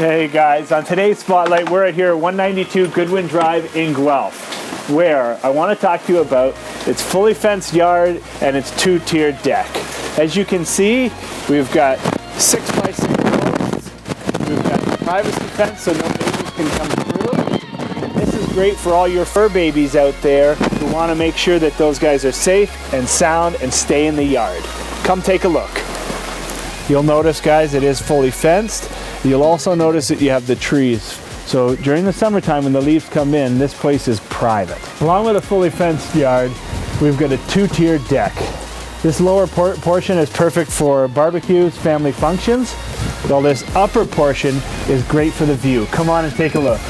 Hey guys, on today's Spotlight, we're out here at 192 Goodwin Drive in Guelph, where I want to talk to you about its fully fenced yard and its two-tiered deck. As you can see, we've got 6x6 posts, we've got privacy fence so no babies can come through. This is great for all your fur babies out there who want to make sure that those guys are safe and sound and stay in the yard. Come take a look. You'll notice, guys, it is fully fenced. You'll also notice that you have the trees. So during the summertime when the leaves come in, this place is private. Along with a fully fenced yard, we've got a two-tiered deck. This lower portion is perfect for barbecues, family functions, while this upper portion is great for the view. Come on and take a look.